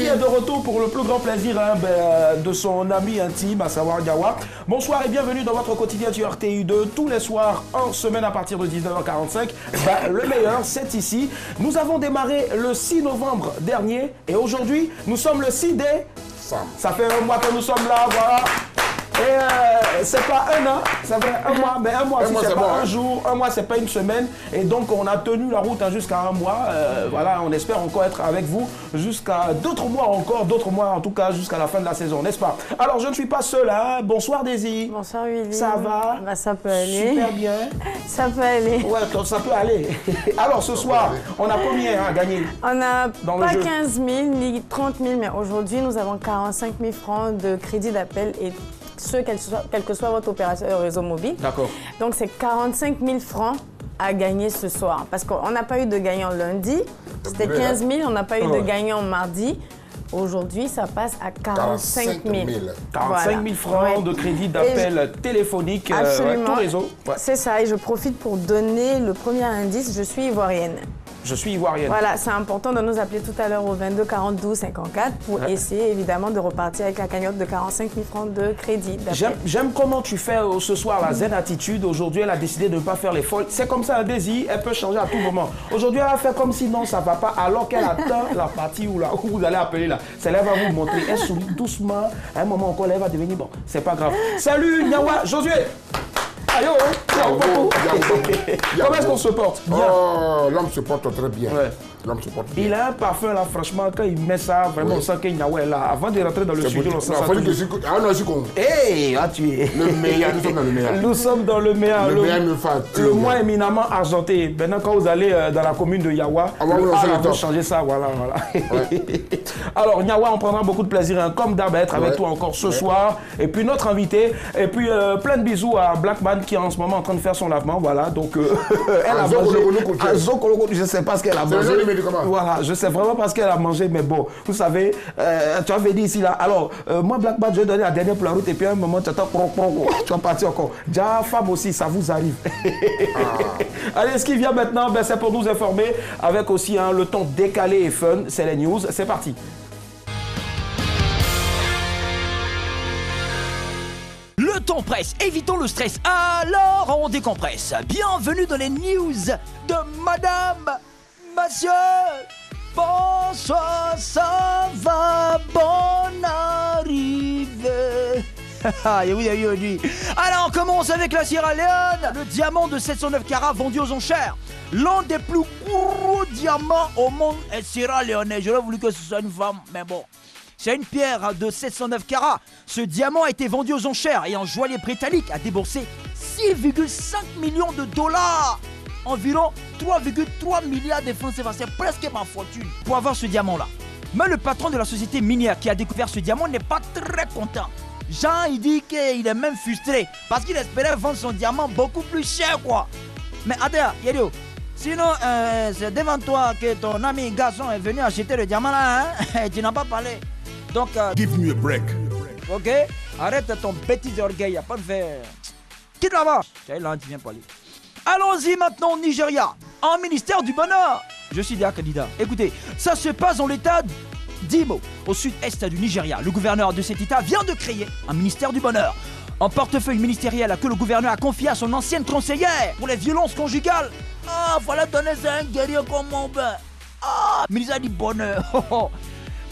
est de retour pour le plus grand plaisir de son ami intime, à savoir Nyawa. Bonsoir et bienvenue dans votre quotidien du RTU2, tous les soirs en semaine à partir de 19h45. Le meilleur, c'est ici. Nous avons démarré le 6 novembre dernier et aujourd'hui, nous sommes le 6 décembre. Ça fait un mois que nous sommes là, voilà. Et c'est pas un an, ça fait un mois, mais un mois aussi c'est pas un jour, un mois c'est pas une semaine. Et donc on a tenu la route jusqu'à un mois. Voilà, on espère encore être avec vous jusqu'à d'autres mois encore, d'autres mois en tout cas jusqu'à la fin de la saison, n'est-ce pas? Alors je ne suis pas seul, hein. Bonsoir Daisy. Bonsoir Willy. Ça va? Bah, ça peut aller. Super bien. Ça peut aller. Ouais, ça peut aller. Alors ce soir, on a combien à gagner? On n'a pas jeu 15 000 ni 30 000, mais aujourd'hui nous avons 45 000 francs de crédit d'appel et quel que soit votre opérateur réseau mobile. D'accord. Donc c'est 45 000 francs à gagner ce soir. Parce qu'on n'a pas eu de gagnant lundi, c'était 15 000, on n'a pas eu de gagnant mardi. Aujourd'hui, ça passe à 45 000. 45 000 francs de crédit d'appel téléphonique, tout réseau. Ouais. C'est ça, et je profite pour donner le premier indice, je suis ivoirienne. Je suis ivoirienne. Voilà, c'est important de nous appeler tout à l'heure au 22 42 54 pour essayer évidemment de repartir avec la cagnotte de 45 000 francs de crédit. J'aime comment tu fais ce soir la zen attitude. Aujourd'hui, elle a décidé de ne pas faire les folles. C'est comme ça un désir, elle peut changer à tout moment. Aujourd'hui, elle a fait comme si non, ça ne va pas, alors qu'elle attend la partie où vous allez appeler là. C'est là, elle va vous montrer. Elle sourit doucement. À un moment encore, elle va devenir bon. C'est pas grave. Salut, Nyawa, Josué. Ayo, comment est-ce qu'on se porte? Bien. Oh, l'homme se porte très bien. Ouais. L'homme se porte bien. Il a un parfum là, franchement, quand il met ça, vraiment, on sent qu'il y a là. Avant de rentrer dans le studio, on sent ça. Hé, tu es. Le meilleur, nous sommes dans le meilleur. Nous sommes dans le meilleur. Le meilleur me fatigue. Le moins éminemment argenté. Maintenant, quand vous allez dans la commune de Yawa, on va changer ça, voilà. Ouais. Alors, Nyawa, on prendra beaucoup de plaisir, hein, comme d'hab, à être avec toi encore ce soir. Et puis, notre invité. Et puis, plein de bisous à Blackman qui est en ce moment en train de faire son lavement. Voilà, donc, elle a mangé. Je ne sais pas ce qu'elle a mangé. Voilà, je sais vraiment pas ce qu'elle a mangé, mais bon, vous savez, tu avais dit ici là. Alors, moi, Blackman, je vais donner la dernière pour la route et puis à un moment, tu attends, tu vas partir encore. Déjà, femme aussi, ça vous arrive. Allez, ce qui vient maintenant, ben, c'est pour nous informer avec aussi le ton décalé et fun. C'est les news. C'est parti. Le temps presse, évitons le stress, alors on décompresse. Bienvenue dans les news de Madame, Monsieur. Bonsoir, ça va, bonne arrivée. Oui. Alors on commence avec la Sierra Leone. Le diamant de 709 carats vendu aux enchères. L'un des plus gros diamants au monde est Sierra Leone. J'aurais voulu que ce soit une femme, mais bon. C'est une pierre de 709 carats. Ce diamant a été vendu aux enchères et un joaillier britannique a déboursé 6,5 millions de dollars. Environ 3,3 milliards de francs CFA. C'est presque ma fortune pour avoir ce diamant-là. Mais le patron de la société minière qui a découvert ce diamant n'est pas très content. Jean, il dit qu'il est même frustré parce qu'il espérait vendre son diamant beaucoup plus cher, quoi. Mais attends, Yedio, sinon, c'est devant toi que ton ami garçon est venu acheter le diamant là, hein? Tu n'as pas parlé. Donc, give me a break. Ok, arrête ton bêtise orgueil, y'a pas de faire. Quitte là-bas. Là, tu viens parler. Allons-y maintenant au Nigeria, en ministère du bonheur. Je suis déjà candidat. Écoutez, ça se passe dans l'état d'Imo, au sud-est du Nigeria. Le gouverneur de cet état vient de créer un ministère du bonheur. Un portefeuille ministériel que le gouverneur a confié à son ancienne conseillère pour les violences conjugales. Ah, fallait donner ça à un guerrier comme mon père. Ah, ministère du bonheur.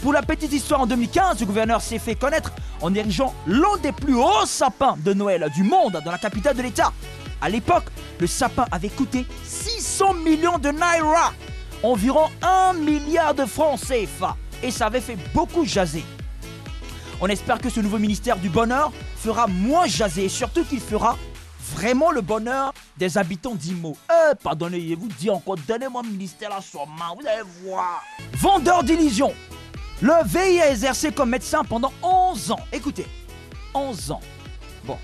Pour la petite histoire, en 2015, le gouverneur s'est fait connaître en érigeant l'un des plus hauts sapins de Noël du monde dans la capitale de l'État. À l'époque, le sapin avait coûté 600 millions de naira, environ 1 milliard de francs CFA, et ça avait fait beaucoup jaser. On espère que ce nouveau ministère du bonheur fera moins jaser, et surtout qu'il fera vraiment le bonheur des habitants d'Imo. Pardonnez, je vous dis encore, donnez-moi le ministère à son main, vous allez voir. Vendeur d'illusions. Le VI a exercé comme médecin pendant 11 ans. Écoutez, 11 ans. Bon.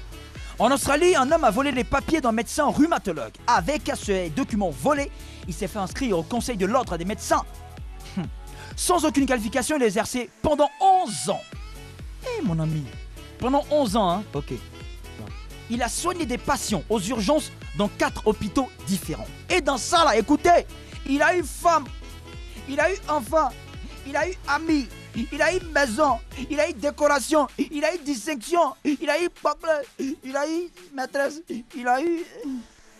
En Australie, un homme a volé les papiers d'un médecin rhumatologue. Avec ces documents volés, il s'est fait inscrire au Conseil de l'Ordre des médecins. Sans aucune qualification, il a exercé pendant 11 ans. Eh mon ami, pendant 11 ans, hein. Ok. Il a soigné des patients aux urgences dans 4 hôpitaux différents. Et dans ça, là, écoutez, il a eu femme, il a eu enfant, il a eu ami, il a eu maison, il a eu décoration, il a eu distinction, il a eu papa, il a eu maîtresse, il a eu...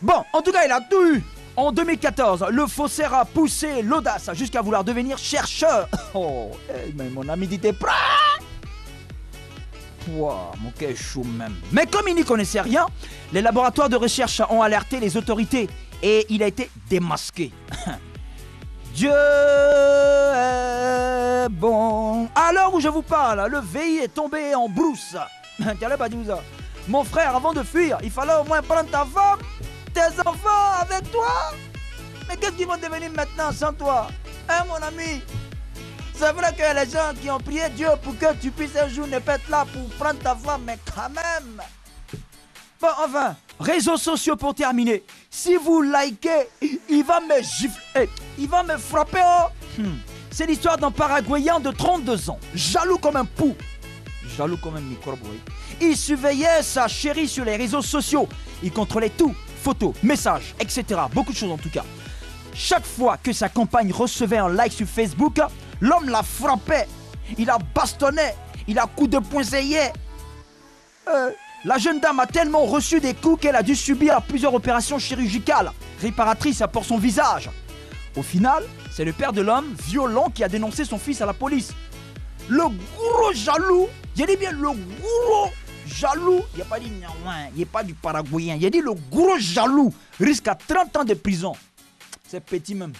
Bon, en tout cas, il a tout eu. En 2014, le faussaire a poussé l'audace jusqu'à vouloir devenir chercheur. Oh, mais mon ami dit t'es prêt? Wow, mon cœur est chaud même. Mais comme il n'y connaissait rien, les laboratoires de recherche ont alerté les autorités et il a été démasqué. Dieu est bon. À l'heure où je vous parle, le VI est tombé en brousse. T'allais pas dire ça. Mon frère, avant de fuir, il fallait au moins prendre ta femme, tes enfants avec toi. Mais qu'est-ce qu'ils vont devenir maintenant sans toi? Hein, mon ami? C'est vrai que les gens qui ont prié Dieu pour que tu puisses un jour ne pas être là pour prendre ta femme, mais quand même. Bon, enfin, réseaux sociaux pour terminer. Si vous likez, il va me gifler, il va me frapper. Oh. C'est l'histoire d'un Paraguayen de 32 ans, jaloux comme un pou. Jaloux comme un microbe, oui. Il surveillait sa chérie sur les réseaux sociaux. Il contrôlait tout, photos, messages, etc. Beaucoup de choses en tout cas. Chaque fois que sa compagne recevait un like sur Facebook, l'homme la frappait, il la bastonnait, il la coup de poing essayait. La jeune dame a tellement reçu des coups qu'elle a dû subir plusieurs opérations chirurgicales réparatrices pour son visage. Au final, c'est le père de l'homme violent qui a dénoncé son fils à la police. Le gros jaloux, j'ai dit bien le gros jaloux, il n'a pas dit Niaouin, il n'est pas du Paraguayen, il a dit le gros jaloux risque à 30 ans de prison. C'est petit même.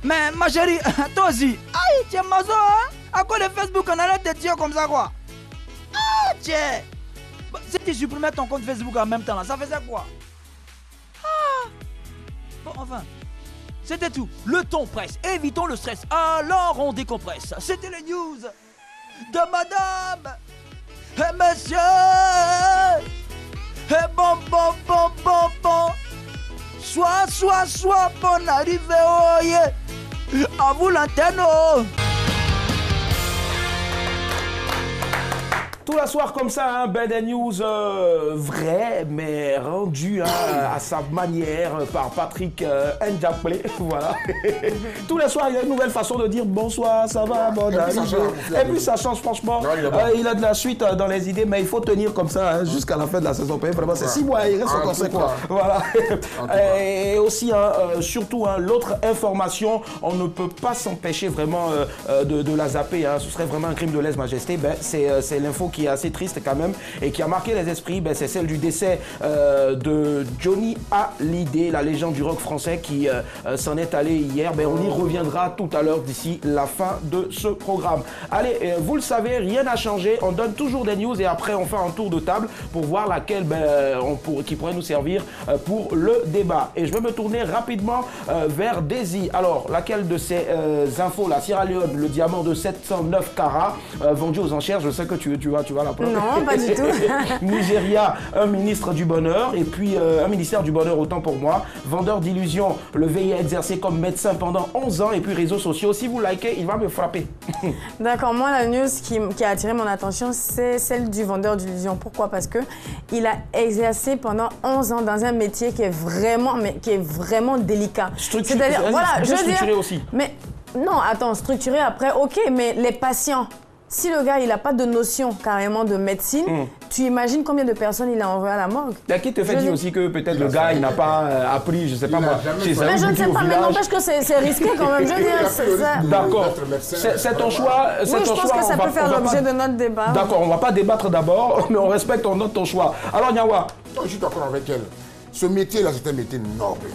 Mais ma chérie, toi aussi, aïe, tu es mazo, hein? À quoi le Facebook on allait te dire comme ça quoi? Ah, tiens. Si tu supprimais ton compte Facebook en même temps, là, ça faisait quoi? Ah. Bon, enfin, c'était tout. Le ton presse, évitons le stress. Alors on décompresse. C'était les news de madame et monsieur. Et bon. Soit, bonne arrivée, oh yeah. À vous l'antenne, oh. Tout la soir comme ça, hein, ben des news vraies, mais rendues à sa manière par Patrick Ndiaplé. Voilà. Tous les soirs, il y a une nouvelle façon de dire bonsoir, ça va, bon arrivée. Et puis ça change franchement. Il a de la suite dans les idées, mais il faut tenir comme ça hein, jusqu'à la fin de la saison. Vraiment, c'est 6 mois, il reste encore 5 mois. Voilà. Et aussi, surtout, l'autre information, on ne peut pas s'empêcher vraiment de la zapper. Hein. Ce serait vraiment un crime de lèse-majesté. Ben, c'est l'info qui est assez triste quand même et qui a marqué les esprits, ben, c'est celle du décès de Johnny Hallyday, la légende du rock français qui s'en est allé hier. Ben, on y reviendra tout à l'heure d'ici la fin de ce programme. Allez, vous le savez, rien n'a changé. On donne toujours des news et après on fait un tour de table pour voir laquelle qui pourrait nous servir pour le débat. Et je vais me tourner rapidement vers Daisy. Alors, laquelle de ces infos, la Sierra Leone, le diamant de 709 carats vendu aux enchères, je sais que tu vas la prendre. Non, pas du tout. Nigeria, un ministre du bonheur et puis un ministère du bonheur autant pour moi. Vendeur d'illusions, le VI a exercé comme médecin pendant 11 ans et puis réseaux sociaux. Si vous likez, il va me frapper. D'accord, moi la news qui a attiré mon attention, c'est celle du vendeur d'illusions. Pourquoi? Parce que il a exercé pendant 11 ans dans un métier qui est vraiment délicat. C'est-à-dire, voilà, je veux dire, aussi. Mais non, attends, structuré après, ok, mais les patients. Si le gars, il n'a pas de notion carrément de médecine, tu imagines combien de personnes il a envoyé à la morgue? Qui te fait dire aussi que peut-être le gars, il n'a pas appris, je ne sais pas moi, chez un. Mais je ne sais pas, mais n'empêche que c'est risqué quand même, je veux dire. D'accord, c'est ton choix. Oui, je pense que ça peut faire l'objet de notre débat. D'accord, on ne va pas débattre d'abord, mais on respecte, on note ton choix. Alors, Niawa. Je suis d'accord avec elle. Ce métier-là, c'est un métier noble.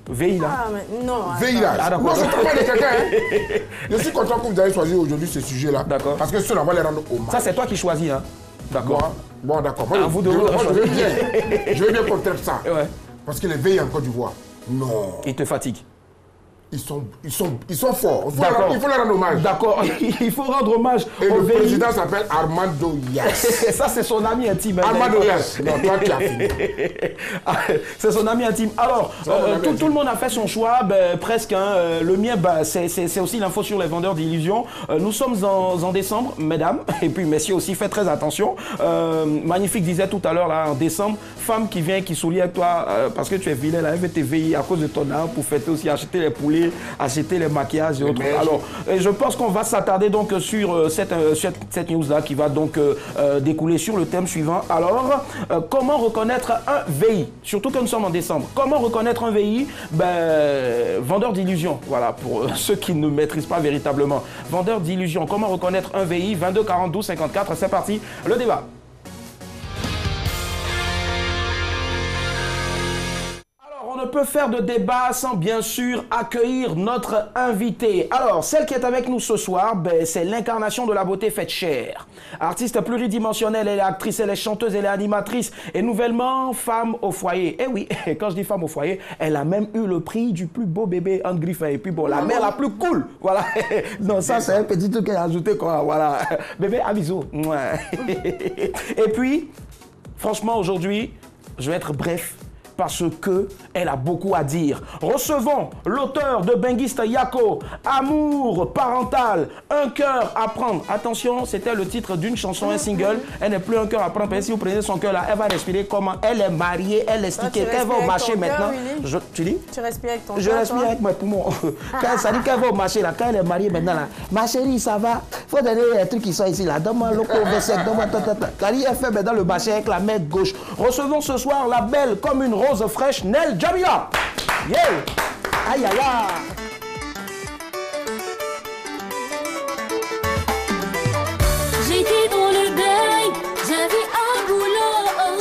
VI là. Ah, mais non. VI là. Ah, moi, je travaille avec quelqu'un. Hein. Je suis content que vous avez choisi aujourd'hui ce sujet-là. D'accord. Parce que cela va les rendre hommage. Ça, c'est toi qui choisis, hein. D'accord. Bon, d'accord. Vous deux, je veux bien contrer ça. Ouais. Parce que les VI en Côte d'Ivoire, non. Ils te fatiguent. ils sont forts. Il faut leur rendre hommage. D'accord, il faut rendre hommage. Et le président s'appelle Armando Yass. Ça, c'est son ami intime. Armando Yass. Non, toi, tu as fini. C'est son ami intime. Alors, tout le monde a fait son choix, presque. Le mien, c'est aussi l'info sur les vendeurs d'illusions. Nous sommes en décembre, mesdames, et puis messieurs aussi, faites très attention. Magnifique disait tout à l'heure, là, en décembre, femme qui vient, qui soulie avec toi, parce que tu es vilaine, elle veut t'éveiller à cause de ton âme pour fêter aussi, acheter les poulets, acheter les maquillages et autres. Alors, je pense qu'on va s'attarder donc sur cette news-là qui va donc découler sur le thème suivant. Alors, comment reconnaître un VI? Surtout que nous sommes en décembre. Comment reconnaître un VI? Vendeur d'illusions. Voilà, pour ceux qui ne maîtrisent pas véritablement. Vendeur d'illusions. Comment reconnaître un VI? 22 42 54. C'est parti, le débat. On ne peut faire de débat sans bien sûr accueillir notre invité. Alors, celle qui est avec nous ce soir, c'est l'incarnation de la beauté faite chair. Artiste pluridimensionnelle, elle est actrice, elle est chanteuse, elle est animatrice et nouvellement femme au foyer. Et oui, quand je dis femme au foyer, elle a même eu le prix du plus beau bébé en Griffin. Et puis bon, la mère la plus cool. Voilà. Non, ça c'est un petit truc qu'elle a ajouté quoi. Voilà. Bébé, à bisous. Et puis, franchement, aujourd'hui, je vais être bref, parce qu'elle a beaucoup à dire. Recevons l'auteur de Benguista Yako, Amour parental, un cœur à prendre. Attention, c'était le titre d'une chanson, un single. Elle n'est plus un cœur à prendre. Mais si vous prenez son cœur là, elle va respirer comment elle est mariée, elle est stickée, qu'elle va au marché maintenant. Tu dis? Tu respires avec ton cœur. Je respire avec mes poumons. Quand ça dit qu'elle va au marché là, quand elle est mariée maintenant là, ma chérie, ça va. Faut donner les trucs qui sont ici là. Donne-moi le conversation, donne-moi Kali, elle fait maintenant le marché avec la main gauche. Recevons ce soir la belle comme une rose fraîche, Nel Djamila. Yeah. Aïe aïe aïe. J'étais dans le deuil, j'avais un boulot,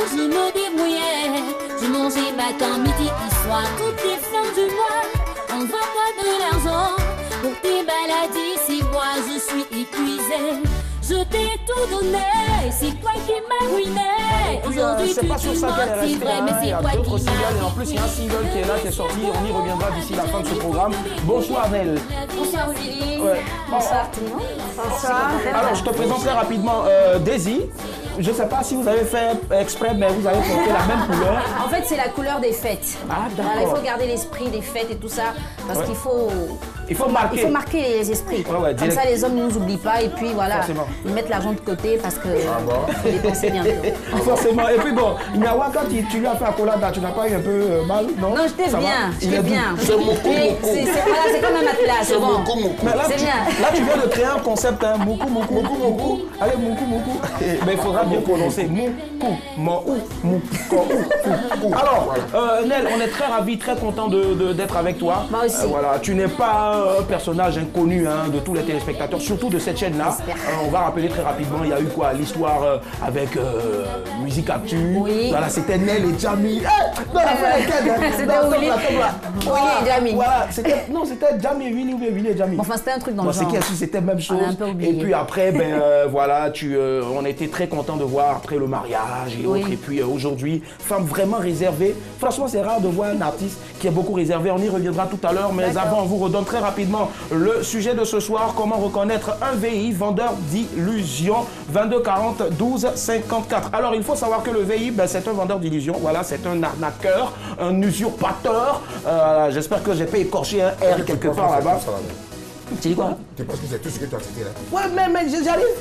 je me débrouillais. Je mangeais matin, midi et soir, toutes les fins du mois. Envoie-moi de l'argent pour tes maladies, si moi je suis épuisée. Je t'ai tout donné, c'est toi qui m'as ruiné. Aujourd'hui tu te mens, c'est vrai, mais c'est toi qui m'as. Et en plus, il y a un single qui est là, qui est sorti. On y reviendra d'ici la fin de ce programme. Bonsoir, Nel. Bonsoir, Willy. Ouais. Bonsoir tout le monde. Bonsoir. Alors, je te présente très rapidement Daisy. Je ne sais pas si vous avez fait exprès, mais vous avez porté la même couleur. En fait, c'est la couleur des fêtes. Ah, d'accord. Voilà, il faut garder l'esprit des fêtes et tout ça, parce qu'il faut... Il faut marquer. Il faut marquer les esprits. Ouais, comme ça, les hommes ne nous oublient pas. Et puis voilà, ils mettent l'argent de côté parce que faut dépenser bientôt. Forcément. Et puis bon, Nyawa, quand tu lui as fait un collab, tu n'as pas eu un peu mal, non? Non, j'étais bien. J'étais bien. C'est moukou. C'est comme un matelas, c'est bon. C'est bien. Là, tu viens de créer un concept, hein. Moukou. Allez, moukou. Mais il faudra bien prononcer. Moukou. Alors, Nel, on est très ravis, très contents d'être avec toi. Moi aussi. Voilà, tu n'es pas un personnage inconnu de tous les téléspectateurs, surtout de cette chaîne-là. On va rappeler très rapidement, il y a eu quoi? L'histoire avec Musique Actu. Oui. Voilà, c'était Nel et Djammy. C'était Willy et Djammy. Voilà, c'était Djammy et Willy ou bien Willy et Djammy. Enfin, c'était un truc dans le genre. C'était la même chose. On a un peu oublié. Et puis après, voilà, on était très contents de voir après le mariage et autres. Et puis aujourd'hui, femme vraiment réservée. Franchement, c'est rare de voir un artiste qui est beaucoup réservé. On y reviendra tout à l'heure, mais avant, on vous redonne très rapidement le sujet de ce soir, comment reconnaître un VI, vendeur d'illusions, 22 40 12 54. Alors, il faut savoir que le VI, c'est un vendeur d'illusions, voilà, c'est un arnaqueur, un usurpateur. J'espère que j'ai pas écorché un R quelque part là-bas. Tu dis quoi? Tu penses que c'est tout ce que tu as cité là? Ouais, mais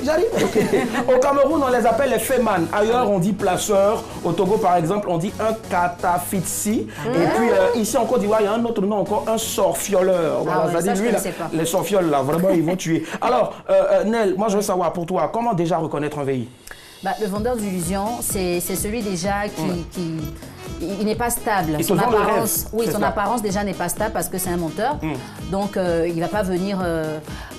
j'arrive. Okay. Au Cameroun, on les appelle les féman. Ailleurs, on dit placeur. Au Togo, par exemple, on dit un katafitsi. Et puis, ici en Côte d'Ivoire, il y a un autre nom encore, un sorfioleur. Voilà, ça dit, lui, là, les sorfioles, là, vraiment, ils vont tuer. Alors, Nel, moi, je veux savoir pour toi, comment déjà reconnaître un VI? Le vendeur d'illusions, c'est celui déjà qui il n'est pas stable. Son apparence déjà n'est pas stable parce que c'est un menteur. Donc il ne va pas venir,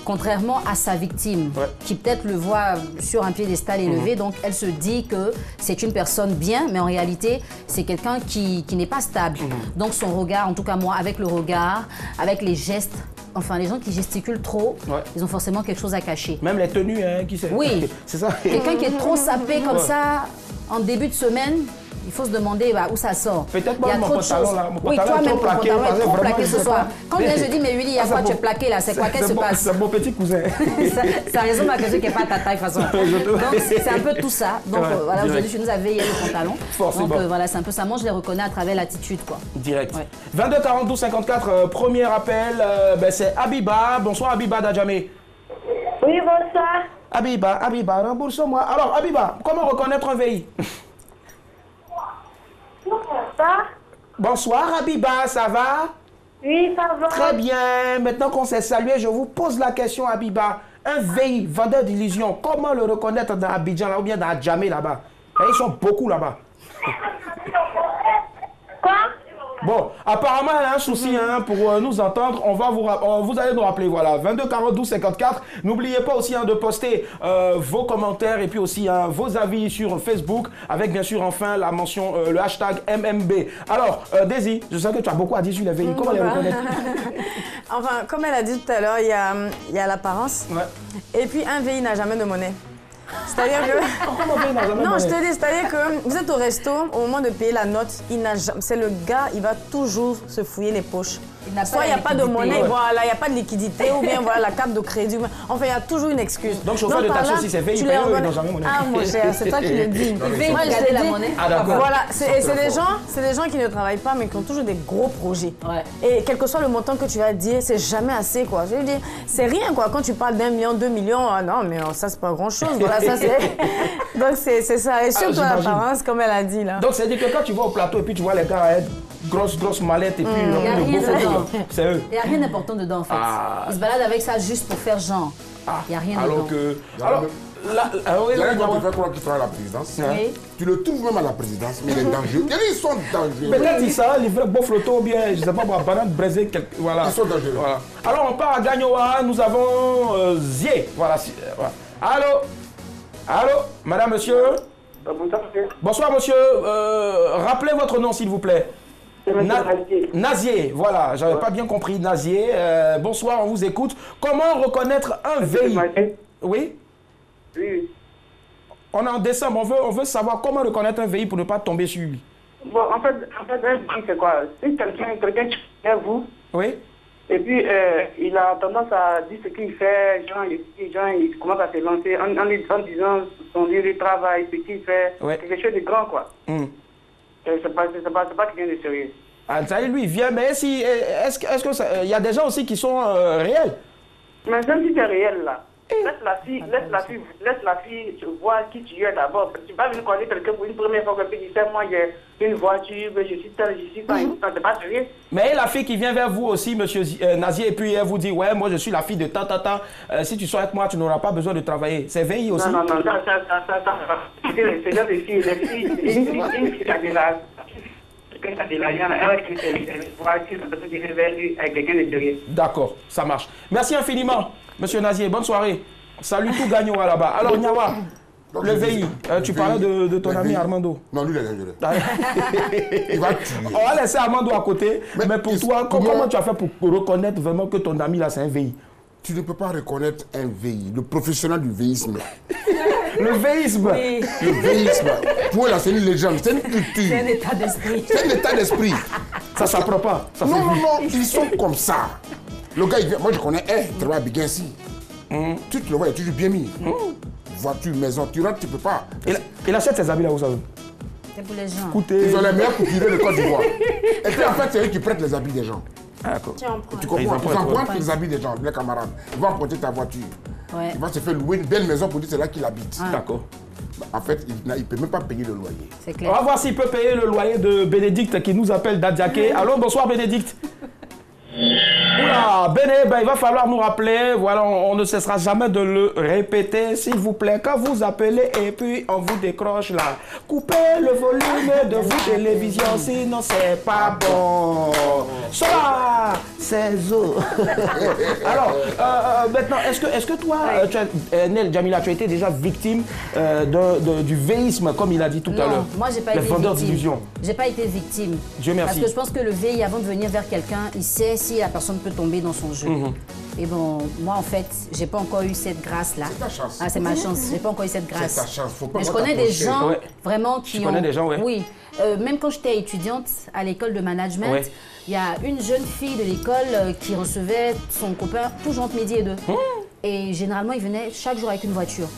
contrairement à sa victime, qui peut-être le voit sur un piédestal élevé. Donc elle se dit que c'est une personne bien, mais en réalité c'est quelqu'un qui n'est pas stable. Donc son regard, en tout cas moi, avec le regard, avec les gestes, enfin les gens qui gesticulent trop, ils ont forcément quelque chose à cacher. Même les tenues, hein, qui sait. Oui, c'est ça. Quelqu'un qui est trop sapé comme ça en début de semaine, Il faut se demander où ça sort. Peut-être pas mon pantalon là. Oui, toi-même, ton pantalon est trop plaqué ce soir. Quand je dis, mais Willy, il y a quoi tu es plaqué là? C'est quoi? Qu'est-ce qui se passe? C'est mon petit cousin. Ça résume ma question qui n'est pas ta taille, de toute façon. Donc, c'est un peu tout ça. Donc, voilà, aujourd'hui, tu nous as veillé le pantalon. Donc, voilà, c'est un peu ça. Moi, je les reconnais à travers l'attitude, quoi. Direct. 22 42 54, premier appel, c'est Abiba. Bonsoir, Abiba d'Adjamé. Oui, bonsoir. Abiba, rembourse-moi. Alors, Abiba, comment reconnaître un VI? Bonsoir, Abiba, ça va? Oui, ça va. Très bien. Maintenant qu'on s'est salué, je vous pose la question, Abiba. Un VI, vendeur d'illusions, comment le reconnaître dans Abidjan là, ou bien dans Adjamé là-bas? Ils sont beaucoup là-bas. Quoi? Bon, apparemment, elle a un souci pour nous entendre. Vous allez nous rappeler, voilà, 22 42 54. N'oubliez pas aussi de poster vos commentaires et puis aussi vos avis sur Facebook avec bien sûr enfin la mention, le hashtag MMB. Alors, Daisy, je sais que tu as beaucoup à dire sur les VI. Comment les reconnaître? Enfin, comme elle a dit tout à l'heure, il y a l'apparence. Ouais. Et puis, un VI n'a jamais de monnaie. C'est-à-dire que... Non, je te dis, c'est-à-dire que vous êtes au resto, au moment de payer la note, c'est le gars, il va toujours se fouiller les poches. Soit il n'y a pas de monnaie, voilà, il n'y a pas de liquidité, ou bien voilà, la carte de crédit. Enfin, il y a toujours une excuse. Donc, chauffeur de taxi aussi, c'est fait, il paye, ils n'ont jamais monnaie. Ah, mon cher, c'est toi qui le dis. Moi, je la monnaie. Voilà, c'est des gens qui ne travaillent pas, mais qui ont toujours des gros projets. Et quel que soit le montant que tu vas dire, c'est jamais assez, quoi. Je veux dire, c'est rien, quoi. Quand tu parles d'1 million, 2 millions, non, mais ça, c'est pas grand-chose. Voilà, ça, c'est... Donc, c'est ça. Et surtout l'apparence, comme elle a dit, là. Donc, c'est-à-dire que quand tu vas au plateau et puis tu vois les gars être grosse mallette et puis le beau photo, c'est eux. Il n'y a rien d'important dedans, en fait. Ils se baladent avec ça juste pour faire genre. Il n'y a rien dedans. Alors, quand tu fais croire qu'il sera à la présidence, tu le trouves même à la présidence, mais il est dangereux. Ils sont dangereux. Peut-être ils savent livrer beau flotto ou bien, je ne sais pas, banane braisée, voilà. Ils sont dangereux. Voilà. Alors, on part à Gagnoa, nous avons Zié. Voilà. Allô, madame, monsieur. Bonsoir, monsieur. Rappelez votre nom, s'il vous plaît. Nazier, voilà, j'avais pas bien compris, Nazier. Bonsoir, on vous écoute. Comment reconnaître un VI? Oui? Oui. On est en décembre, on veut savoir comment reconnaître un VI pour ne pas tomber sur lui. Bon, en fait, un VI, c'est quoi? C'est quelqu'un qui est vous. Oui. Et puis, il a tendance à dire ce qu'il fait, il commence à se lancer en disant son lieu de travail, ce qu'il fait, quelque chose de grand, quoi. C'est pas quelqu'un de sérieux. Ah, ça y est, lui, il vient, mais est-ce que il y a des gens aussi qui sont réels? Mais même si c'est réel, là, laisse la fille voir qui tu es d'abord. Tu vas venir connaître quelqu'un pour une première fois, quelqu'un qui sait, moi, j'ai une voiture, je suis tel, c'est pas sérieux. Mais la fille qui vient vers vous aussi, monsieur Nazier, et puis elle vous dit, ouais, moi, je suis la fille de tant, si tu sois avec moi, tu n'auras pas besoin de travailler. C'est VI aussi? Non, c'est là les filles, une fille qui a de la... D'accord, ça marche. Merci infiniment, monsieur Nazier. Bonne soirée. Salut tout Gagnoa là-bas. Alors, Nyawa, le VI, tu parlais de ton ami Armando. Non, lui, il est dangereux. Il va tuer. On va laisser Armando à côté. Mais pour toi, comment tu as fait pour reconnaître vraiment que ton ami là, c'est un VI? Tu ne peux pas reconnaître un VI, le professionnel du véisme. Le véisme? Oui. Le véisme. Pour eux, là, c'est une légende, c'est une culture. C'est un état d'esprit. C'est un état d'esprit. Ça s'apprend pas. Ça non, ils sont comme ça. Le gars, il vient, moi je connais un, très bien ici. Tu te le vois, il est toujours bien mis. Voiture, maison, tu rentres, tu peux pas. Il achète ses habits là où ça veut? C'est pour les gens. Écoutez. Ils ont les meilleurs couturiers de Côte d'Ivoire. Et puis en fait, c'est eux qui prêtent les habits des gens. Ah, d'accord. Tu comprends? Ils empruntent les habits des gens, les camarades. Ils vont emprunter ta voiture. Ouais. Il va se faire louer une belle maison pour dire c'est là qu'il habite. D'accord. En fait, il ne peut même pas payer le loyer. C'est clair. On va voir s'il peut payer le loyer de Bénédicte qui nous appelle d'Adiaké. Allô, bonsoir Bénédicte. Oula, Béné, il va falloir nous rappeler, voilà, on ne cessera jamais de le répéter, s'il vous plaît, quand vous appelez et puis on vous décroche là. Coupez le volume de vos télévisions, sinon c'est pas bon. Cela, c'est zo. Alors, maintenant, est-ce que toi, Nel Djamila, tu as été déjà victime du véisme, comme il a dit tout à l'heure? Non, moi j'ai pas été victime. J'ai pas été victime. Dieu merci. Parce que je pense que le VI, avant de venir vers quelqu'un, il sait si la personne peut tomber dans son jeu. Et bon, moi en fait, j'ai pas encore eu cette grâce-là. C'est ta chance. Ah, c'est ma chance. J'ai pas encore eu cette grâce. C'est ta chance. Faut pas mais je connais des gens vraiment qui ont... Tu connais des gens, ouais. Oui. Même quand j'étais étudiante à l'école de management, il y a une jeune fille de l'école qui recevait son copain toujours entre midi et 2. Et généralement, il venait chaque jour avec une voiture.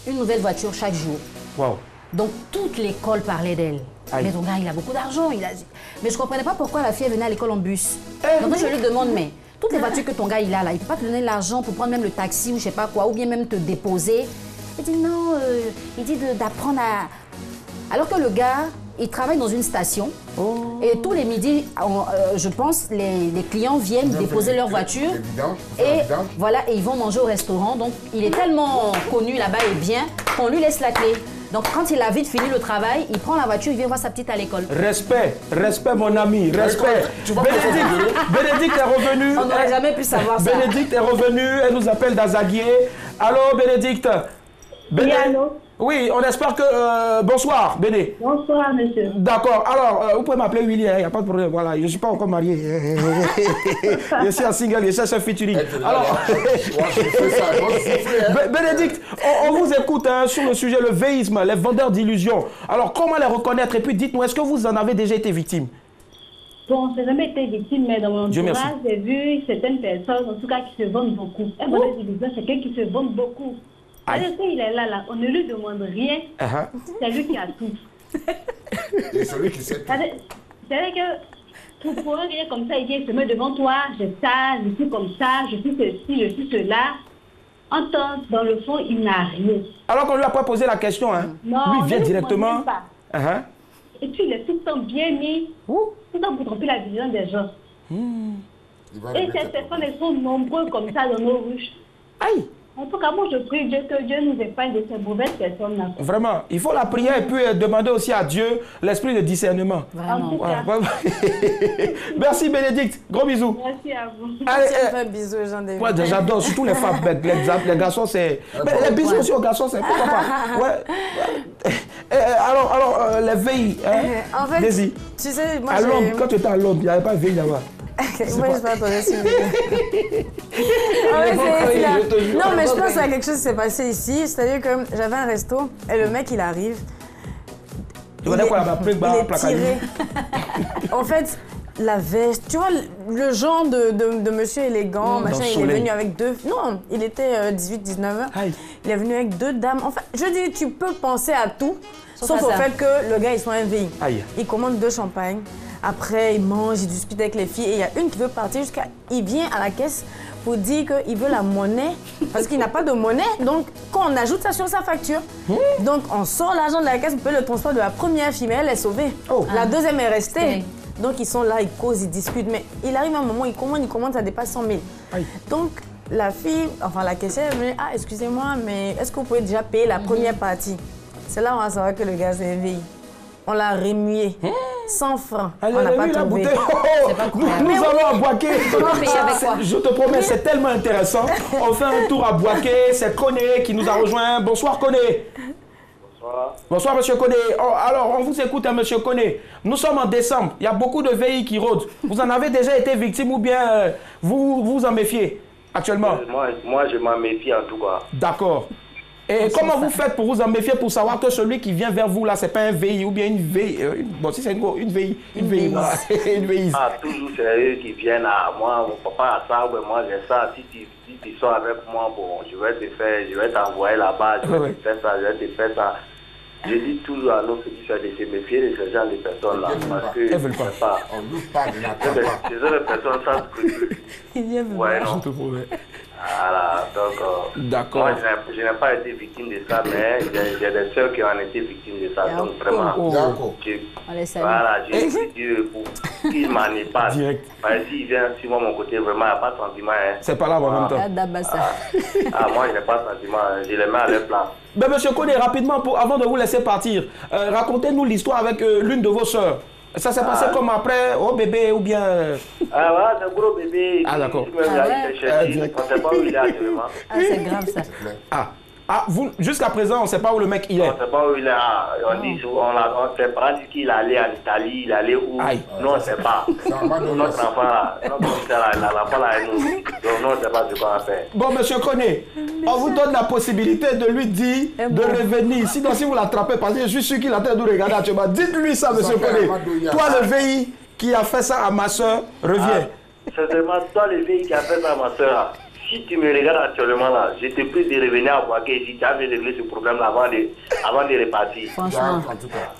Une nouvelle voiture chaque jour. Wow. Donc toute l'école parlait d'elle. Mais ton gars, il a beaucoup d'argent. Mais je ne comprenais pas pourquoi la fille venait à l'école en bus. Donc je lui demande, mais toutes les voitures que ton gars il a là, il ne peut pas te donner l'argent pour prendre même le taxi ou je sais pas quoi, ou bien même te déposer. Il dit non, il dit d'apprendre à... Alors que le gars, il travaille dans une station et tous les midis, je pense, les clients viennent déposer leur voiture et voilà, et ils vont manger au restaurant. Donc il est tellement connu là-bas et bien qu'on lui laisse la clé. Donc quand il a vite fini le travail, il prend la voiture, il vient voir sa petite à l'école. Respect, respect mon ami, respect. Bénédicte est revenue. On n'aurait jamais pu savoir ça. Bénédicte est revenue, elle nous appelle d'Azaguier. Allô Bénédicte. Oui, allô. Oui, on espère que... bonsoir, Béné. Bonsoir, monsieur. D'accord. Alors, vous pouvez m'appeler Willy, il n'y a pas de problème. Voilà, je ne suis pas encore marié. Je suis un single, je cherche un featuring. Alors, Bénédicte, on vous écoute sur le sujet, le véisme, les vendeurs d'illusions. Alors, comment les reconnaître? Et puis, dites-nous, est-ce que vous en avez déjà été victime? Bon, je n'ai jamais été victime, mais dans mon entourage, j'ai vu certaines personnes, en tout cas, qui se vendent beaucoup. Un vendeur d'illusions, c'est quelqu'un qui se vend beaucoup. Alors qu'il est là, on ne lui demande rien. C'est lui qui a tout. C'est celui qui sait tout. C'est-à-dire que pour un gars comme ça, il se met devant toi, j'ai ça, je suis comme ça, je suis ceci, je suis cela. En temps, dans le fond, il n'a rien. Alors qu'on lui a pas posé la question, hein? Non, lui il vient directement. Pas. Et puis il est tout le temps bien mis, tout le temps pour tromper la vision des gens. Et ces personnes, elles sont nombreuses comme ça dans nos ruches. Aïe! En tout cas, moi, je prie Dieu que Dieu nous épargne de ces mauvaises personnes-là. Vraiment, il faut la prière et puis demander aussi à Dieu l'esprit de discernement. Vraiment. Merci Bénédicte, gros bisous. Merci à vous. Allez, un bisou aux gens des ouais, j'adore, surtout les femmes, les garçons, c'est... les bisous aussi aux garçons, c'est pourquoi pas. Alors, les veilles, en fait, Daisy. Tu sais, moi, à Londres, quand tu étais à Londres, il n'y avait pas de veille là-bas. Moi, je ne pas attendre sur Non, mais je pense à quelque chose qui s'est passé ici. C'est-à-dire que j'avais un resto et le mec, il arrive. Il est tiré. En fait, la veste, tu vois, le genre de monsieur élégant, machin, il est venu avec deux... Non, il était 18-19 ans. Il est venu avec deux dames. En fait, je dis, tu peux penser à tout, sauf au fait que le gars, ils sont inveillés. Il commande 2 champagnes. Après, il mange, il discute avec les filles. Et il y a une qui veut partir jusqu'à... Il vient à la caisse pour dire qu'il veut la monnaie parce qu'il n'a pas de monnaie. Donc, quand on ajoute ça sur sa facture, donc on sort l'argent de la caisse, on peut le transport de la première fille, mais elle est sauvée. La deuxième est restée. Donc, ils sont là, ils causent, ils discutent. Mais il arrive un moment, il commande, ça dépasse 100 000. Donc, la fille, enfin la caissière, elle me dit, excusez-moi, mais est-ce que vous pouvez déjà payer la première partie? C'est là où on va savoir que le gars s'est éveillé. On l'a remué. 100 francs. On n'a pas trouvé. Nous allons à Boaké. Je te promets, c'est tellement intéressant. On fait un tour à Boaké. C'est Koné qui nous a rejoint. Bonsoir Koné. Bonsoir. Bonsoir monsieur Koné. Alors, on vous écoute, monsieur Koné. Nous sommes en décembre. Il y a beaucoup de veilles qui rôdent. Vous en avez déjà été victime ou bien vous vous en méfiez actuellement? Moi, je m'en méfie en tout cas. D'accord. Et comment vous faites pour vous en méfier, pour savoir que celui qui vient vers vous là, c'est pas un VI ou bien une VI? Bon, si c'est une VI, une VI. Une VI. Toujours c'est eux qui viennent à moi, mon papa a ça, moi j'ai ça. Si tu sors avec moi, bon, je vais t'envoyer là-bas, je vais te faire ça, je vais te faire ça. Je dis toujours à nos petits soeurs de se méfier de ce genre de personnes-là. Parce que elles veulent pas. On ne doute pas de la campagne. Ce sont des personnes sans scrupules. Ouais, non. Je te promets. Voilà, donc moi je n'ai pas été victime de ça, mais j'ai des soeurs qui ont été victimes de ça. Donc vraiment, voilà, j'ai dit Dieu pour qu'il m'en ait pas. S'il vient sur moi, mon côté, vraiment, il n'y a pas de sentiment. C'est pas là en même temps. Moi, je n'ai pas de sentiment, je les mets à leur place. Ben, monsieur Koné, rapidement, avant de vous laisser partir, racontez-nous l'histoire avec l'une de vos soeurs. Ça s'est passé comme après, au bébé ou bien... voilà, c'est un gros bébé. D'accord. On ne sait pas où il est actuellement. C'est grave ça. Ah, jusqu'à présent, on ne sait pas où le mec il est. On ne sait pas où il est. On dit, on sait pas qu'il allait en Italie, il allait où. Non, on ne sait pas. Notre enfant là, l'enfant là est nous. Donc, non, on ne sait pas ce qu'on va faire. Bon, monsieur Koné, on vous donne la possibilité de lui dire de revenir. Sinon, si vous l'attrapez, parce que je suis sûr qu'il a tête de regarder actuellement. Dites-lui ça, monsieur Koné. Toi, le VI qui a fait ça à ma soeur, reviens. C'est seulement toi, le VI qui a fait ça à ma soeur. Si tu me regardes actuellement là, je te prie de revenir à Boaké si tu avais réglé ce problème là avant de repartir. Franchement.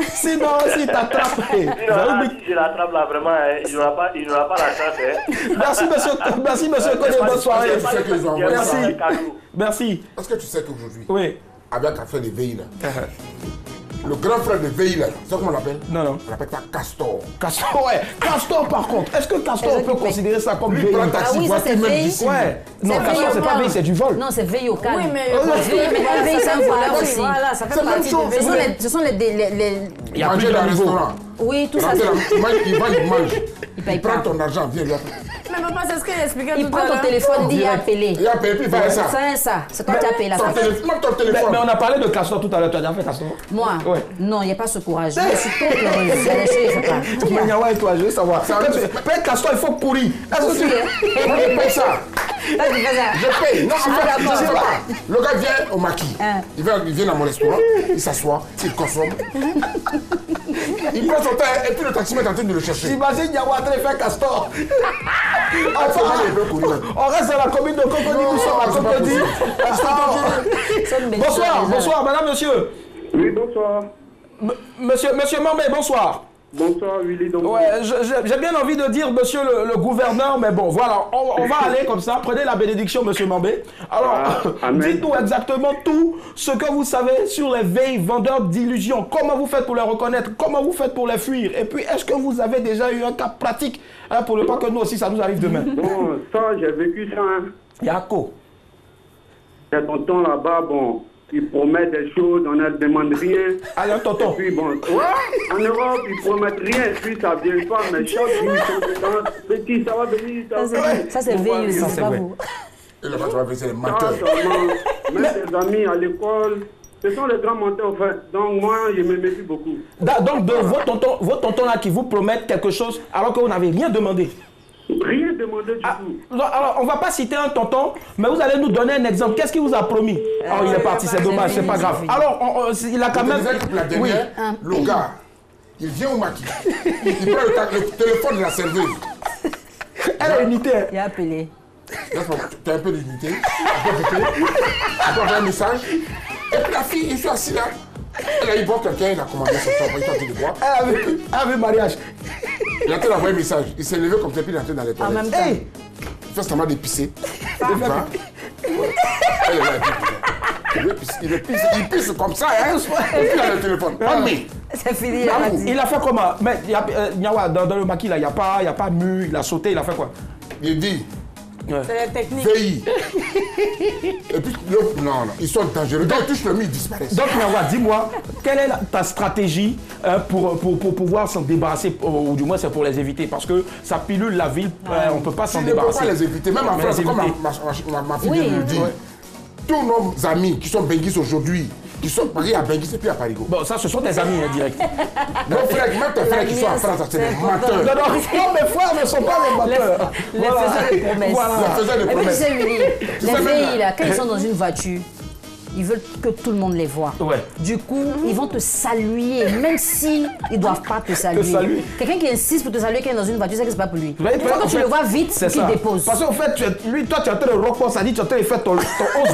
Sinon, si t'attrapes. Si je l'attrape là, vraiment, il n'aura pas la chance. Merci, monsieur Koné. Bonne soirée. Merci. Merci. Est-ce que tu sais qu'aujourd'hui, oui, avec l'affaire des VI là, le grand frère de VI là, c'est comment on l'appelle? Non. On l'appelle ça Castor. Castor, ouais. Castor, par contre, est-ce que Castor, on peut considérer ça comme VI? Ah oui, ça c'est VI. Ouais. Non, Castor, c'est pas VI, c'est du vol. Non, c'est VI au calme. Oui, mais VI, c'est un voleur aussi. Voilà, ça fait partie du VI. Ce sont les... Il y a plus de restaurant. Oui, tout ça. Il mange. Il prend ton argent, viens, viens. Mais papa, c'est ce qu'il expliquait tout à l'heure. Il prend ton téléphone, il dit il a appelé. Il a appelé, puis il fait ça. C'est ça. C'est toi qui as appelé la ton téléphone. Mais on a parlé de Castor tout à l'heure. Tu as déjà fait Castor? Moi? Non, il n'y a pas ce courage. Je suis trop heureuse. Il y a des choses, je ne sais pas. Mais Nyawa et toi, je veux savoir. Peut-être Castor, il faut pourrir. Est-ce que tu Moi, je paye ça. Là, tu fais ça. Je paye. Non, je sais pas. Le gars vient au maquis. Il vient dans mon restaurant. Il s'assoit. Il consomme. Il prend son temps et puis le taximètre est en train de le chercher. J'imagine Nyawa en train de faire Castor. On reste dans la commune de Cocody, nous sommes à Cocody. Bonsoir, madame, monsieur. Oui, bonsoir. Monsieur Mambé, bonsoir. Bonsoir, Willy. Ouais, j'ai bien envie de dire monsieur le gouverneur, mais bon, voilà, on va aller comme ça. Prenez la bénédiction, monsieur Mambé. Alors, dites-nous exactement tout ce que vous savez sur les veilles vendeurs d'illusions. Comment vous faites pour les reconnaître? Comment vous faites pour les fuir? Et puis, est-ce que vous avez déjà eu un cas pratique pour ne pas que nous aussi, ça nous arrive demain? Bon, ça, j'ai vécu ça. Yako. C'est tonton là-bas, bon. Ils promettent des choses, on ne demande rien. Alors, tonton. Et puis, bon, en Europe, ils promettent rien, puis ça ne vient pas, mais chaque jour, ils sont dedans. Petit, ça va venir, ça va venir. Ça, c'est veilleux, ça, c'est pas vous. Et là-bas, tu vas venir, c'est les menteurs. Mettre des amis à l'école, ce sont les grands menteurs, en fait. Donc, moi, je me méfie beaucoup. Donc, vos tontons là qui vous promettent quelque chose alors que vous n'avez rien demandé. Rien demandé du tout. Alors, on ne va pas citer un tonton, mais vous allez nous donner un exemple. Qu'est-ce qu'il vous a promis? Il est parti, c'est dommage, c'est pas grave. Alors, il a quand même... La dernière, le gars, il vient au maquis. Il prend le téléphone de la serveuse. Elle a unité. Il a appelé. Tu as un peu d'unité. Après, on a un message. Et puis la fille, il est assis là. Elle a eu bon quelqu'un, il a commandé son chambre, il est en train de boire. Elle avait mariage. Il a envoyé un message. Il s'est levé comme ça, puis il est entré dans les toilettes. En même temps. Il fait semblant d'épicer. Il va. Il pisse comme ça, hein. Et puis il a le téléphone. C'est fini. Il a fait comment? Mais Nyawa, dans le maquis, là, il n'y a pas mur, il a sauté, il a fait quoi? Il dit. C'est la technique. VI. Et puis, non, ils sont dangereux. Quand ils touchent le mur, ils disparaissent. Donc, Nyawa, dis-moi, quelle est ta stratégie pour pouvoir s'en débarrasser, ou du moins c'est pour les éviter? Parce que ça pilule la ville, on ne peut pas s'en débarrasser. On ne peut pas les éviter. Même en France, comme ma fille vient de le dire, tous nos amis qui sont benguis aujourd'hui, qui sont mariés à Benguis et puis à Parigo. Bon, ça, ce sont des amis indirects. Nos frères, même tes frères qui sont en France, c'est des menteurs. Non, mes frères ne sont pas des menteurs. Les faiseurs de promesses. Voilà. Et puis, tu sais, Willy, les veilles, là, quand ils sont dans une voiture, ils veulent que tout le monde les voit. Ouais. Du coup, ils vont te saluer, même s'ils ne doivent pas te saluer. Quelqu'un qui insiste pour te saluer quand il est dans une voiture, c'est que ce n'est pas pour lui. Il faut que tu le vois vite, qu'il dépose. Parce qu'en fait, toi, tu es en train de rock, ça dit, tu es en train de faire ton 11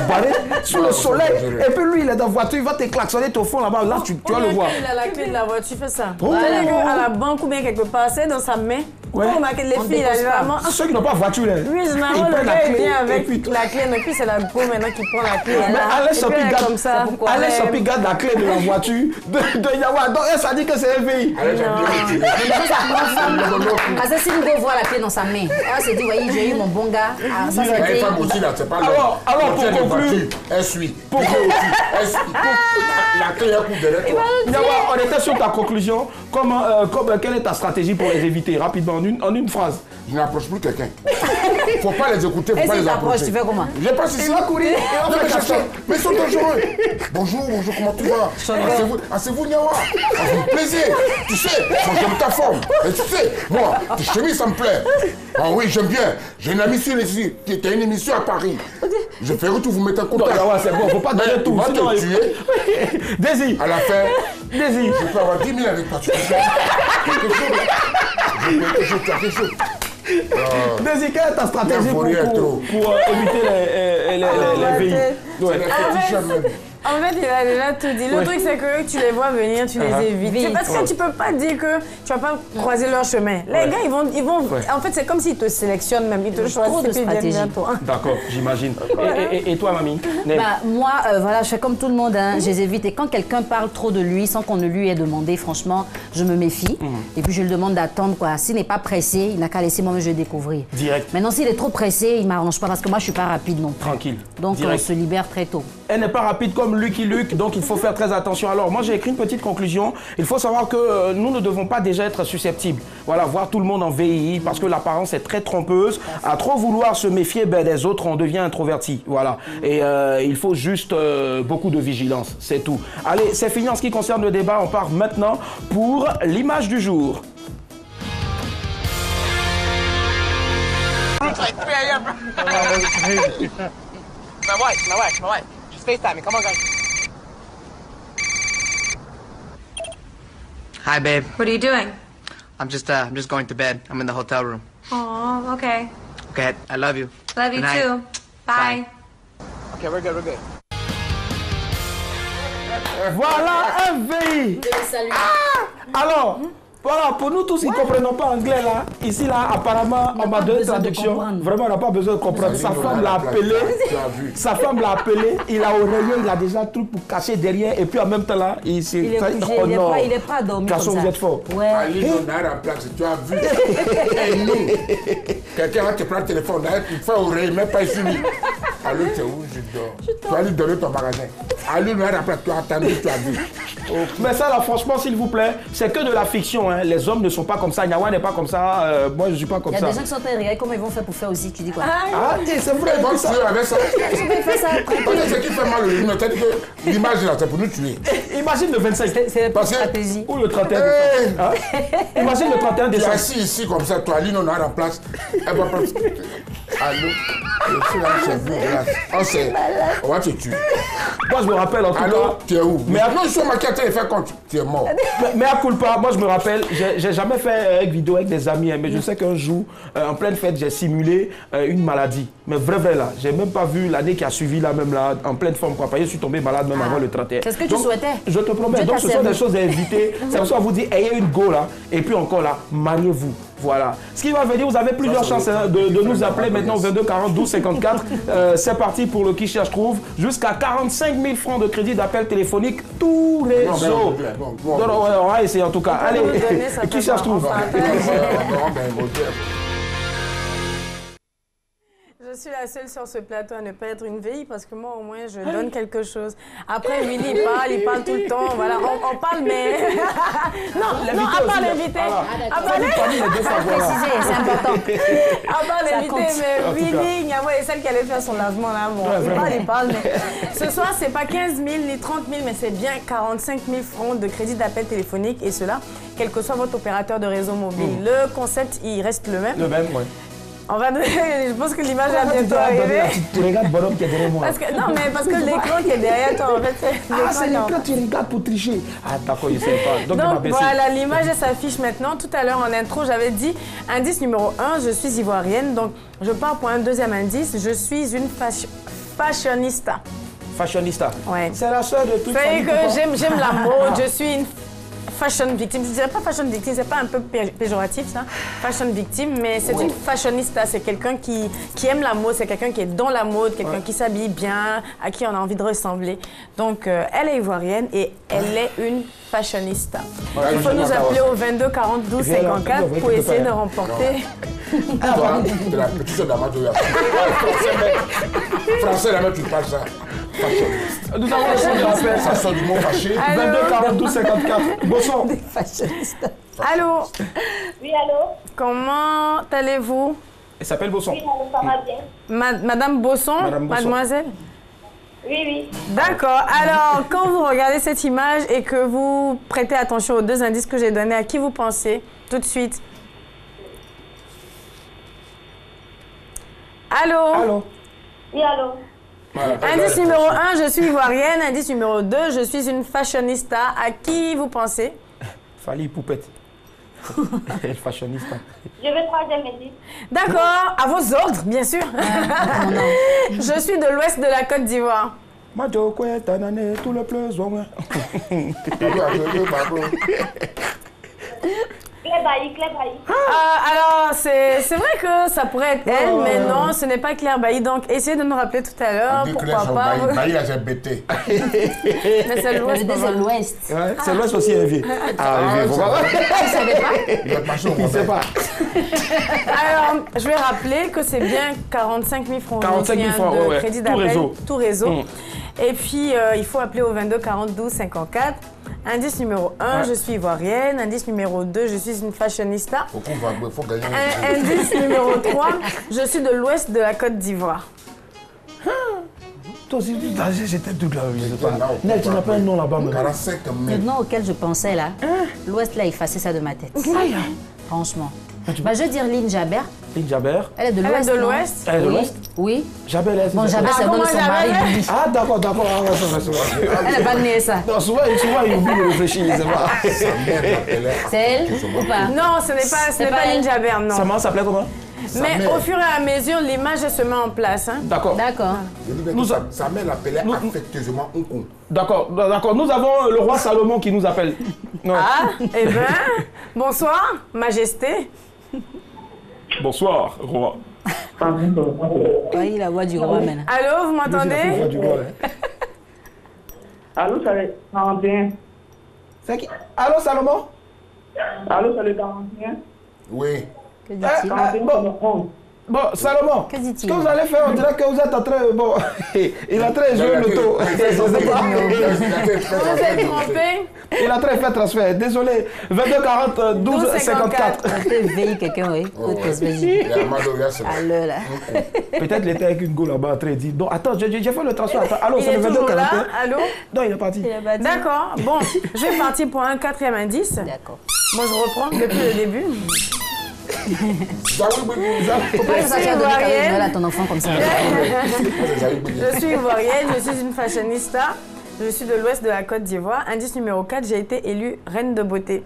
barré sous le soleil. Et puis lui, il est dans la voiture, il va te klaxonner au fond là-bas. Là, tu vas le voir. Il a la clé de la voiture, fais ça. À la banque ou bien quelque part, c'est dans sa main. Ouais. Pour remarquer les filles, généralement. Ceux qui n'ont pas de voiture, là. Oui, généralement, le gars, il vient avec la clé. Mais puis, c'est la go maintenant qui prend la clé. Mais Allez, Sopi garde la clé de la voiture de Nyawa. Donc, ça dit que c'est un VI. Parce que si une go voit la clé dans sa main, elle se dit, oui, j'ai eu mon bon gars. Ça, c'est une femme aussi, là, c'est pas alors, pour conclure. Elle suit. La clé, elle coupe derrière toi. Nyawa, on était sur ta conclusion. Quelle est ta stratégie pour les éviter rapidement, en une phrase? Je n'approche plus quelqu'un. Faut pas les écouter, faut pas les approcher. Tu fais comment? Je passe ici. Il va courir. Mais ils sont dangereux. Bonjour, comment tu vas? Asseyez-vous, Niawa. Ça fait plaisir. Tu sais, j'aime ta forme. Mais tu sais, moi, tes chemises, ça me plaît. Ah oui, j'aime bien. J'ai une amie ici qui a une émission à Paris. Je ferai tout, vous mettez en contact. Non, c'est bon, faut pas donner tout. On va te tuer. Désir. À la fin, Désir. Je peux avoir 10 000 avec toi. Tu quelque chose. Désir, quelle est ta stratégie pour éviter les veilles? En fait, il a déjà tout dit. Le truc, c'est que tu les vois venir, tu les évites. C'est parce que tu peux pas dire que tu vas pas croiser leur chemin. Les gars, ils vont. En fait, c'est comme s'ils te sélectionnent même. Ils te choisissent et puis ils viennent toi. D'accord, j'imagine. Et toi, mamie? Moi, voilà, je fais comme tout le monde. Je les évite. Et quand quelqu'un parle trop de lui sans qu'on ne lui ait demandé, franchement, je me méfie. Et puis, je lui demande d'attendre, quoi. S'il n'est pas pressé, il n'a qu'à laisser moi-même, je vais découvrir. Direct. Maintenant, s'il est trop pressé, il m'arrange pas parce que moi, je suis pas rapide non plus. Tranquille. Donc, on se libère très tôt. Elle n'est pas rapide comme Lucky Luke, donc il faut faire très attention. Alors, moi, j'ai écrit une petite conclusion. Il faut savoir que nous ne devons pas déjà être susceptibles. Voilà, voir tout le monde en VI, parce que l'apparence est très trompeuse. À trop vouloir se méfier des autres, on devient introverti. Voilà. Et il faut juste beaucoup de vigilance, c'est tout. Allez, c'est fini en ce qui concerne le débat. On part maintenant pour l'image du jour. My wife. Just FaceTime me. Come on, guys. Hi, babe. What are you doing? I'm just going to bed. I'm in the hotel room. Oh, okay. Okay, I love you. Love you too. Bye. Okay, we're good. Voilà un VI. Alors, voilà, pour nous tous qui ne comprenons pas anglais là, ici là, apparemment, on m'a donné traduction. Vraiment, on n'a pas besoin de comprendre. Sa femme l'a appelé. Sa femme l'a appelé. Il a oreillé, il a déjà un truc pour cacher derrière. Et puis en même temps là, il s'est. Il est pas à dormir. Garçon, vous êtes fort. Ouais. Ali, on a la place, tu as vu. Et nous, quelqu'un va te prendre le téléphone, il fait oreille, même pas ici. Allô, c'est où je dors? Tu vas lui donner ton magasin. Ali, on a la place, tu as attendu, tu as vu. Mais ça là, franchement, s'il vous plaît, c'est que de la fiction. Hein. Les hommes ne sont pas comme ça. Niawa n'est pas comme ça. Moi, je ne suis pas comme ça. Il y a des gens qui sont regarde comment ils vont faire pour faire aussi. Tu dis quoi? C'est vrai. Ils vont tuer avec ça. Ce qui fait mal, peut-être que l'image là, c'est pour nous tuer. Imagine le 25. C'est la stratégie. Ou le 31 décembre. Imagine le 31 décembre. Tu es assis ici comme ça, toi, Aline, on a la place. Elle va prendre. Allô? Je suis là, c'est vous. On va te tuer. Moi, je me rappelle en tout cas. Allô, tu es où? Mais non, je suis maquillé et fait compte. Tu es mort. Mais à culpa, moi je me rappelle, j'ai jamais fait une vidéo avec des amis, mais je sais qu'un jour, en pleine fête, j'ai simulé une maladie. Mais vrai là, j'ai même pas vu l'année qui a suivi là même là, en pleine forme quoi. Parce que je suis tombé malade même avant le 31. C'est ce que tu souhaitais? Je te promets. Donc ce sont des choses à éviter. C'est pour ça qu'on vous dit, ayez une go là, et puis encore là, mariez-vous. Voilà. Ce qui va venir, vous avez plusieurs chances de nous appeler maintenant au 22 40 12 54. C'est parti pour le qui cherche trouve. Jusqu'à 45 000 francs de crédit d'appel téléphonique tous les jours. On va essayer en tout cas. Allez, qui cherche trouve. Je suis la seule sur ce plateau à ne pas être une VI parce que moi au moins je donne quelque chose. Après Willy il parle tout le temps. Voilà, on parle mais non, à part l'invité. C'est important. À part l'invité, mais Willy, Niawa est celle qui allait faire son lavement là. Bon, il parle, mais ce soir c'est pas 15 000 ni 30 000, mais c'est bien 45 000 francs de crédit d'appel téléphonique et cela, quel que soit votre opérateur de réseau mobile. Le concept il reste le même. Le même, oui. On va je pense que l'image va bientôt arriver. Tu regardes le bonhomme qui est derrière moi. Non, mais parce que l'écran qui est derrière toi, en fait, c'est l'écran, tu regardes pour tricher. Ah, d'accord, je sais pas. Donc voilà, l'image s'affiche maintenant. Tout à l'heure, en intro, j'avais dit indice numéro 1, je suis ivoirienne. Donc, je pars pour un deuxième indice, je suis une fashionista. Fashionista? Ouais. C'est la seule de tout. C'est que j'aime la mode, je suis une fashion victime. Je dirais pas fashion victime, c'est pas un peu péjoratif ça, fashion victime, mais c'est une fashionista, c'est quelqu'un qui aime la mode, c'est quelqu'un qui est dans la mode, quelqu'un qui s'habille bien, à qui on a envie de ressembler. Donc elle est ivoirienne et elle est une fashionista. Il faut nous appeler au 22 40 12 54 pour essayer de remporter. De la petite soeur d'Amadou. Français, là-bas, tu parles ça. Nous avons reçu un appel. Ça sort du mot fâché. 22 42 54. Bonsoir. Allô? Oui, allô? Comment allez-vous? Elle s'appelle Bosson. Oui, ça va bien. Madame Bosson, mademoiselle? Oui, oui. D'accord. Alors, quand vous regardez cette image et que vous prêtez attention aux 2 indices que j'ai donnés, à qui vous pensez tout de suite? Allô? Allô? Oui, allô? Voilà. Indice numéro 1, je suis ivoirienne. Indice numéro 2, je suis une fashionista. À qui vous pensez? Fali Poupette. Fashionista. Je veux 3e indice. D'accord, à vos ordres, bien sûr. Je suis de l'ouest de la Côte d'Ivoire. Tout le pleuson. Claire Bailly, Claire Bailly. Alors, c'est vrai que ça pourrait être elle, mais non, ce n'est pas Claire Bailly. Donc, essayez de nous rappeler tout à l'heure. Pourquoi pas? Bailly, là, j'ai bêté. Mais c'est l'ouest. C'est l'ouest. Ouais, c'est l'ouest aussi, Evie. Vous ne savez pas? Il ne sait pas. Alors, je vais rappeler que c'est bien 45 000 francs. 45 000 francs, de crédit d'appel. Tout réseau. Et puis, il faut appeler au 22 40 12 54. Indice numéro 1, je suis ivoirienne. Indice numéro 2, je suis une fashionista. Faut gagner. Indice numéro 3, je suis de l'ouest de la Côte d'Ivoire. Toi aussi, j'étais toute la vie. Nel, tu n'as pas un nom là-bas. Le nom auquel je pensais là, l'ouest là, effacé ça de ma tête. Franchement. Bah, je veux dire Lynn Jaber. Lynn Jaber. Elle est de l'ouest. Elle est de l'ouest? Elle est de l'ouest? Oui. Jaber, elle est. Bon, Jaber, c'est le nom de son mari. Ah, d'accord. Elle n'est pas née ça. Non, souvent, il oublie de réfléchir, c'est pas. C'est elle ou pas? Non, ce n'est pas Lynn Jaber, non. Sa maman s'appelait comment? Mais au fur et à mesure, l'image se met en place. Hein? D'accord. Sa mère l'appelait affectueusement Onkon. D'accord. Nous avons le roi Salomon qui nous appelle. Non. Ah, eh bien, bonsoir, Majesté. Bonsoir, roi. Oui, la voix du roi maintenant. Allô, vous m'entendez? Allô, ça le 41. C'est qui? Allô, Salomon? Allô, ça le 41. Oui. Que dit-il? Bon, Salomon, que dit-il? Ce que vous allez faire, on dirait que vous êtes en train... Bon, il est en train de jouer le taux. Vous êtes trompé? Il est en train de faire transfert. Désolé. 22 40 12 54. On peut veiller quelqu'un, oui. Vas-y. Allô, là. Peut-être il était avec une go là-bas en train de dire... Donc, attends, j'ai fait le transfert. Attends, allô, c'est le 22 40. Allô? Non, il est parti. D'accord. Bon, je vais partir pour un 4e indice. D'accord. Moi, je reprends depuis le début. Faut pas que ça soit donné à ton enfant comme ça. Je suis ivoirienne, je suis une fashionista. Je suis de l'ouest de la Côte d'Ivoire. Indice numéro 4, j'ai été élue reine de beauté.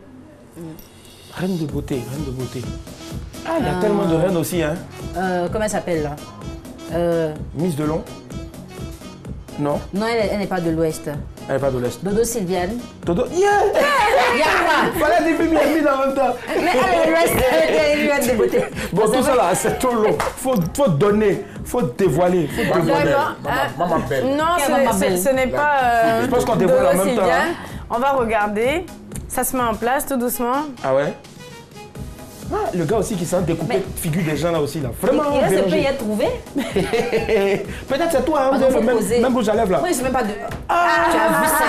Reine de beauté, reine de beauté. Ah, il y a tellement de reines aussi, hein. Comment elle s'appelle là? Miss Delon? Non. Non, elle n'est pas de l'ouest. Elle n'est pas de l'Est. Dodo Sylviane. Dodo. Yeah! Il y a quoi? Fallait dire Bibi et Bibi en même temps. Mais elle est de l'Ouest, elle est reine de beauté. Bon, tout ça là, c'est trop long. Faut donner, faut dévoiler. Maman belle. Non, ce n'est pas. Je pense qu'on dévoile en même temps. On va regarder. Ça se met en place tout doucement. Ah ouais? Ah, le gars aussi qui s'est découpé figure des gens là aussi là. Vraiment. Il reste le pays à trouver. Peut-être c'est toi, hein, même bouge à lèvres là. Moi je ne sais même pas de. Tu as vu ça?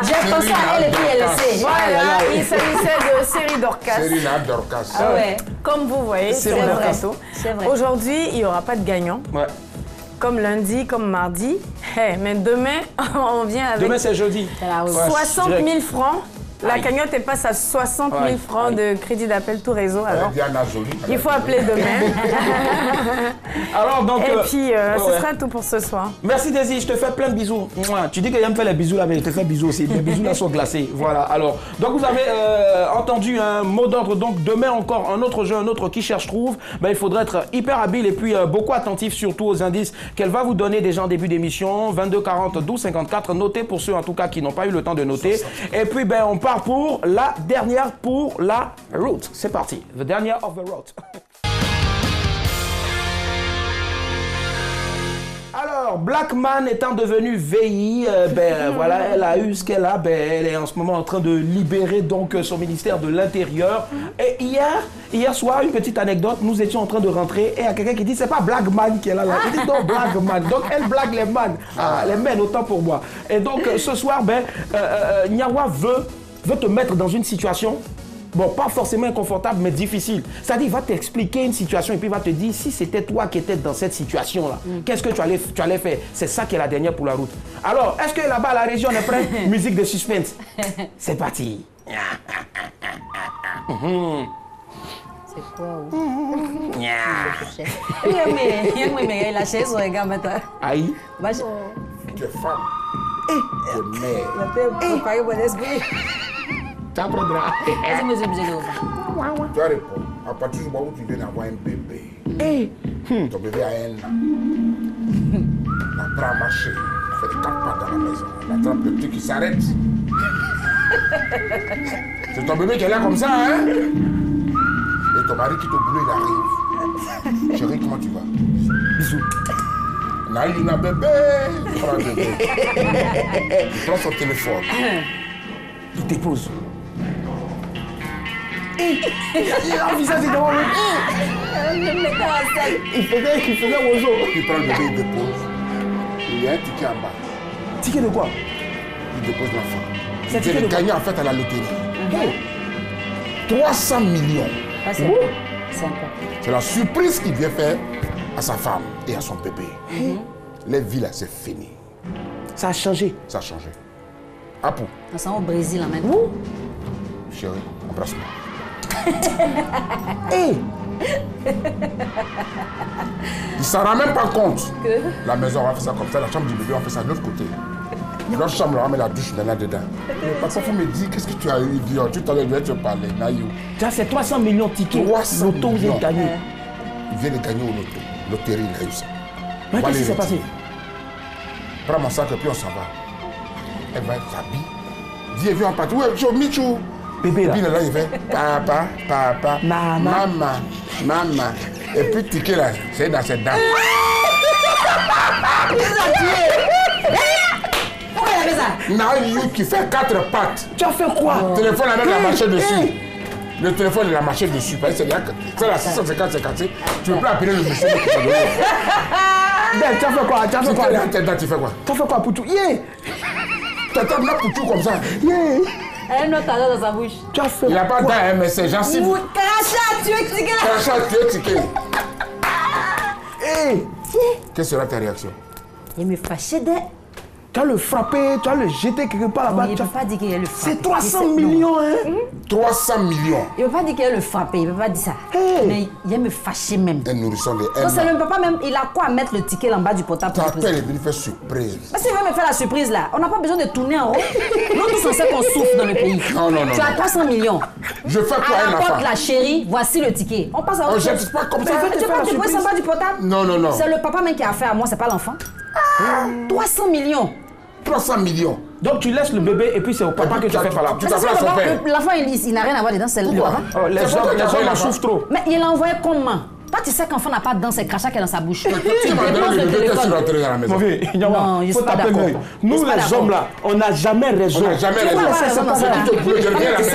J'ai pensé à elle et puis elle sait. Voilà, il s'agissait de Série Dorcas. Série Dorcas. Ah ouais. Comme vous voyez, c'est vrai. Aujourd'hui, il n'y aura pas de gagnant. Ouais. Comme lundi, comme mardi. Hey, mais demain, on vient avec. Demain c'est jeudi. 60 000 francs. La cagnotte passe à 60 000 francs de crédit d'appel tout réseau. Alors, il faut appeler demain. Alors, donc, et puis, ce sera tout pour ce soir. Merci Daisy, je te fais plein de bisous. Tu dis qu'elle aime faire les bisous là, mais je te fais bisous aussi. Les bisous là sont glacés. Voilà. Alors, donc vous avez entendu un mot d'ordre. Donc demain encore un autre jeu, un autre qui cherche trouve. Ben, il faudrait être hyper habile et puis beaucoup attentif surtout aux indices qu'elle va vous donner déjà en début d'émission. 22 40 12 54. Notez pour ceux en tout cas qui n'ont pas eu le temps de noter. Et puis ben on part pour la dernière pour la route. C'est parti. The dernière of the route. Alors, Blackman étant devenue VI, voilà, elle a eu ce qu'elle a. Elle est en ce moment en train de libérer donc son ministère de l'Intérieur. Et hier soir, une petite anecdote, nous étions en train de rentrer et il y a quelqu'un qui dit c'est pas Blackman qui est là. Il dit non, Blackman. Donc elle blague les man. Les men, autant pour moi. Et donc ce soir, Nyawa veut te mettre dans une situation bon, pas forcément inconfortable, mais difficile. C'est-à-dire, il va t'expliquer une situation et puis il va te dire, si c'était toi qui étais dans cette situation-là, qu'est-ce que tu allais faire? C'est ça qui est la dernière pour la route. Alors, est-ce que là-bas, à la région, on est prêt? Musique de suspense. C'est parti. C'est quoi? Mais la chaise, regarde maintenant. Aïe. Tu es femme. Tu es mère. Tu apprendras. Tu vas répondre. À partir du moment où tu viens d'avoir un bébé, ton bébé a un an. On apprend à marcher. On fait des 4 pas dans la maison. On attrape le truc qui s'arrête. C'est ton bébé qui est là comme ça, hein? Et ton mari qui te boule, il arrive. Chérie, comment tu vas? Bisous. Naïna bébé. Il prend le bébé. Il prend son téléphone. Il dépose. Il a un visage devant lui. Il faisait oiseau. Il prend le bébé, il dépose. Il y a un ticket en bas. Ticket de quoi? Il dépose l'enfant. C'est le gagnant en fait à la loterie. 300 millions. C'est la surprise qu'il vient faire à sa femme et à son bébé. Les vies là, c'est fini. Ça a changé. Ça a changé. Apu. On s'en va au Brésil là maintenant. Chérie, embrasse-moi. Hey. Il s'en rend même pas compte. La maison, on va faire ça comme ça. La chambre du bébé, on va faire ça de l'autre côté. L'autre chambre, on va mettre la douche maintenant dedans. Parfois, il faut me dire, qu'est-ce que tu as eu, idiot? Tout à l'heure, je vais te parler, Naïou. C'est 300 millions de tickets. 300 loto, millions. Vous gagné. Il vient de gagner au loto. Loterie, il a eu ça. Mais qu'est-ce qui s'est passé? Prends mon sac et puis on s'en va. Elle va s'habiller. Dis, viens en partie. Ouais, Michou. Bébé là. Et puis là, il fait papa, maman. Et puis ticket là, c'est dans cette dame. Naïou qui fait 4 pattes. Tu as fait quoi? Le téléphone a même la marché dessus. Le téléphone il a marché dessus. C'est la 650, c'est cassé. Tu ne peux plus appeler le monsieur. Ben, tu as fait quoi? Tu as fait quoi? Tu fais quoi? Tu as fait quoi, Poutou? Yeah! Tu attends là Poutou comme ça. Yeah! Elle n'a pas dans sa bouche. Tu as fait il n'a pas dents, hein, mais c'est gencive. Crachat, tu es ticket. Crachat, tu es ticket. Hey! Quelle sera ta réaction? Il me fâchait de... Tu as le frappé, tu as le jeté quelque part là-bas. Il ne peut pas dire qu'il a le frappé. C'est 300 millions, hein? 300 millions. Il ne peut pas dire qu'il a le frappé, il ne peut pas dire ça. Hey. Mais il me fâcher même. Un nourrisson de haine. Non, c'est le papa même, il a quoi à mettre le ticket en bas du portable pour le président? Il est venu faire surprise. Mais s'il veut me faire la surprise là, on n'a pas besoin de tourner en rond. Nous tous on sait qu'on souffre dans le pays. Non. Tu as 300 millions. Je fais quoi à l'enfant? La chérie, voici le ticket. On passe à autre chose. Je pas comme ça. Tu peux pas te jouer en bas du portable? Non. C'est le papa même qui a affaire à moi, c'est pas l'enfant. 300 millions. 300 millions. Donc tu laisses le bébé et puis c'est au papa que tu fais par là. Tu t'appelles son père. L'enfant il n'a rien à voir dedans, c'est le papa. Les hommes en souffrent trop. Mais il l'a envoyé comment? Toi, tu sais qu'un enfant n'a pas de dents, c'est le crachat qui est dans sa bouche. Tu m'as donné le bébé, tu rentré dans la maison. Non, je suis pas d'accord. Nous, les hommes là, on n'a jamais raison. On n'a jamais raison. Je reviens à la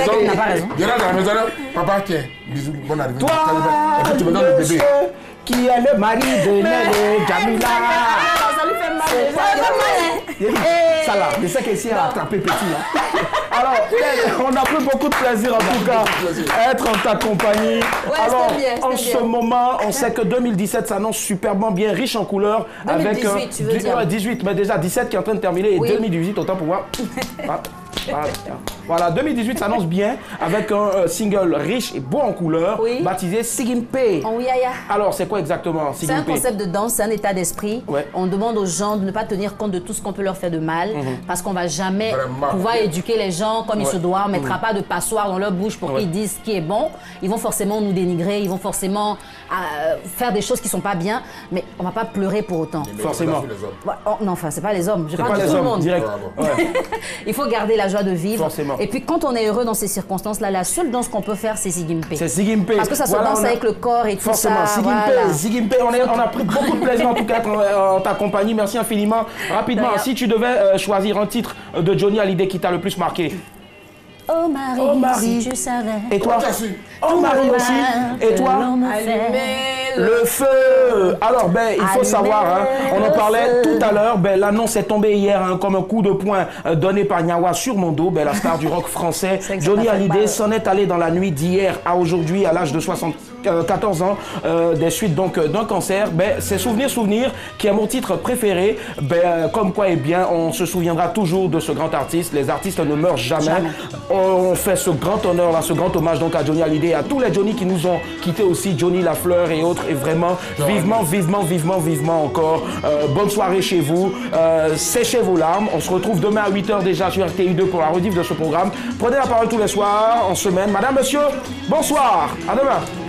maison. Je rentre à la maison. Papa, tiens, bisous, bonne arrivée. Toi, et puis tu me donnes le bébé. Qui est le mari de Nélé Jamila. Ça lui fait mal. Ça là, je sais qu'ici elle a attrapé petit là. Alors, on a pris beaucoup de plaisir en tout cas à être en ta compagnie. Alors, en ce moment, on sait que 2017 s'annonce superbement bien, riche en couleurs. 2018, avec, tu veux dire? 18, mais déjà 17 qui est en train de terminer et 2018, autant pour voir. Voilà, 2018 s'annonce bien avec un single riche et beau en couleurs, baptisé Sigimpe. Alors, c'est quoi exactement Sigimpe? C'est un concept de danse, c'est un état d'esprit. On demande aux gens de ne pas tenir compte de tout ce qu'on peut leur faire de mal, parce qu'on ne va jamais pouvoir éduquer les gens comme il se doit. On ne mettra pas de passoire dans leur bouche pour qu'ils disent ce qui est bon. Ils vont forcément nous dénigrer, ils vont forcément faire des choses qui ne sont pas bien, mais on ne va pas pleurer pour autant. Forcément. Non, enfin, c'est pas les hommes. Je parle de tout le monde. Direct. Il faut garder la joie de vivre. Forcément. Et puis quand on est heureux dans ces circonstances-là, la seule danse qu'on peut faire, c'est Sigimpe. C'est Sigimpe. Parce que ça se danse avec le corps et tout ça. Forcément, Sigimpe, on a pris beaucoup de plaisir en tout cas en ta compagnie. Merci infiniment. Rapidement, si tu devais choisir un titre de Johnny Hallyday qui t'a le plus marqué. Oh Marie, si tu savais. Et toi? Oh Marie aussi. Et toi? Allumer le feu. Alors, il faut savoir, on en parlait tout à l'heure, l'annonce est tombée hier comme un coup de poing donné par Nyawa sur mon dos. La star du rock français, Johnny Hallyday, s'en est allé dans la nuit d'hier à aujourd'hui, à l'âge de 14 ans, des suites donc d'un cancer. C'est Souvenir qui est mon titre préféré. Comme quoi, on se souviendra toujours de ce grand artiste. Les artistes ne meurent jamais. On fait ce grand honneur là, ce grand hommage donc à Johnny Hallyday, à tous les Johnny qui nous ont quittés aussi, Johnny Lafleur et autres. Et vraiment, vivement encore. Bonne soirée chez vous. Séchez vos larmes. On se retrouve demain à 8h déjà sur RTI2 pour la rediff de ce programme. Prenez la parole tous les soirs en semaine. Madame, monsieur, bonsoir. À demain.